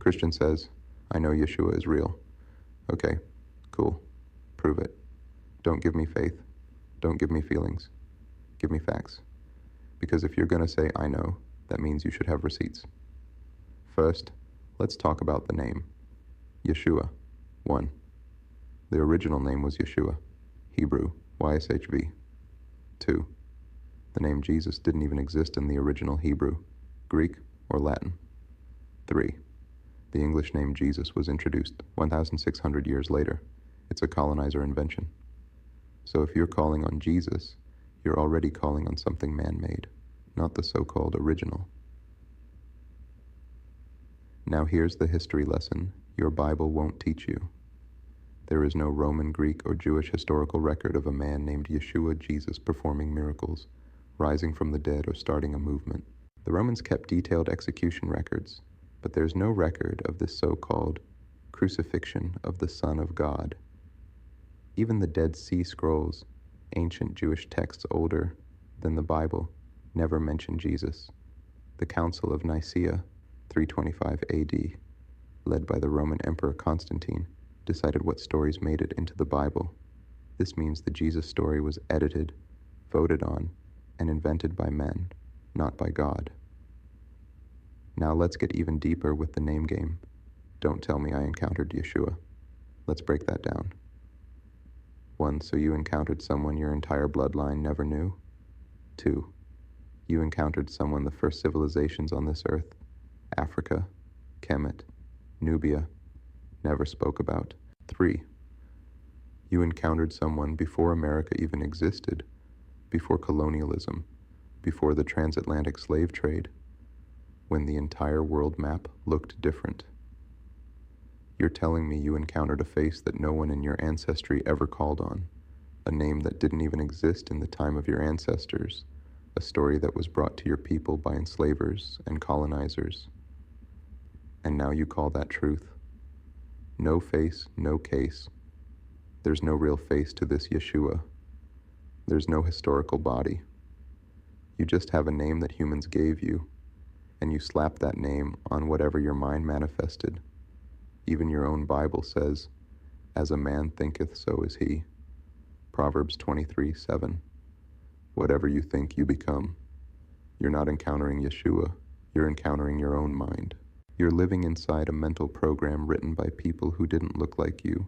Christian says, I know Yeshua is real. Okay, cool. Prove it. Don't give me faith. Don't give me feelings. Give me facts. Because if you're going to say I know, that means you should have receipts. First, let's talk about the name. Yeshua. 1. The original name was Yeshua. Hebrew, YSHV. 2. The name Jesus didn't even exist in the original Hebrew, Greek, or Latin. 3. The English name Jesus was introduced 1,600 years later. It's a colonizer invention. So if you're calling on Jesus, you're already calling on something man-made, not the so-called original. Now here's the history lesson your Bible won't teach you. There is no Roman, Greek, or Jewish historical record of a man named Yeshua Jesus performing miracles, rising from the dead, or starting a movement. The Romans kept detailed execution records, but there's no record of this so-called crucifixion of the Son of God. Even the Dead Sea Scrolls, ancient Jewish texts older than the Bible, never mention Jesus. The Council of Nicaea, 325 AD, led by the Roman Emperor Constantine, decided what stories made it into the Bible. This means the Jesus story was edited, voted on, and invented by men, not by God. Now let's get even deeper with the name game. Don't tell me I encountered Yeshua. Let's break that down. 1. So you encountered someone your entire bloodline never knew. 2. You encountered someone the first civilizations on this earth, Africa, Kemet, Nubia, never spoke about. 3. You encountered someone before America even existed, before colonialism, before the transatlantic slave trade, when the entire world map looked different. You're telling me you encountered a face that no one in your ancestry ever called on, a name that didn't even exist in the time of your ancestors, a story that was brought to your people by enslavers and colonizers. And now you call that truth? No face, no case. There's no real face to this Yeshua. There's no historical body. You just have a name that humans gave you, and you slap that name on whatever your mind manifested. Even your own Bible says, as a man thinketh, so is he. Proverbs 23:7. Whatever you think, you become. You're not encountering Yeshua, you're encountering your own mind. You're living inside a mental program written by people who didn't look like you,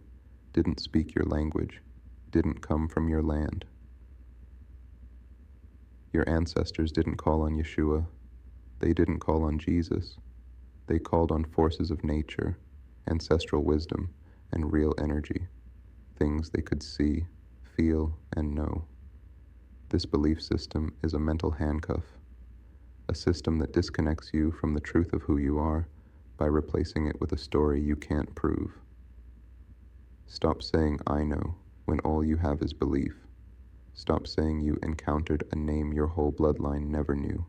didn't speak your language, didn't come from your land. Your ancestors didn't call on Yeshua, they didn't call on Jesus. They called on forces of nature, ancestral wisdom, and real energy, things they could see, feel, and know. This belief system is a mental handcuff, a system that disconnects you from the truth of who you are by replacing it with a story you can't prove. Stop saying I know when all you have is belief. Stop saying you encountered a name your whole bloodline never knew,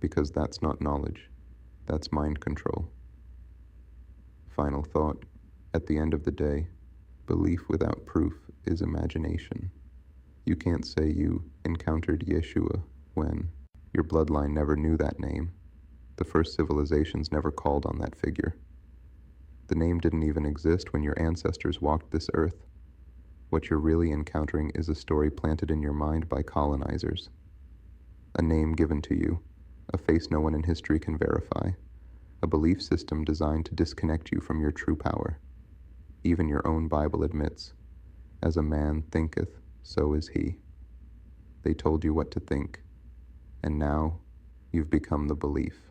because that's not knowledge, that's mind control. Final thought, at the end of the day, belief without proof is imagination. You can't say you encountered Yeshua when your bloodline never knew that name. The first civilizations never called on that figure. The name didn't even exist when your ancestors walked this earth. What you're really encountering is a story planted in your mind by colonizers. A name given to you, a face no one in history can verify, a belief system designed to disconnect you from your true power. Even your own Bible admits, as a man thinketh, so is he. They told you what to think, and now you've become the belief.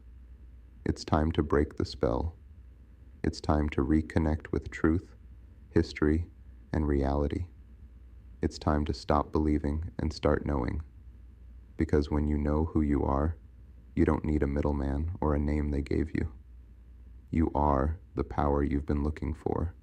It's time to break the spell. It's time to reconnect with truth, history, and reality. It's time to stop believing and start knowing. Because when you know who you are, you don't need a middleman or a name they gave you. You are the power you've been looking for.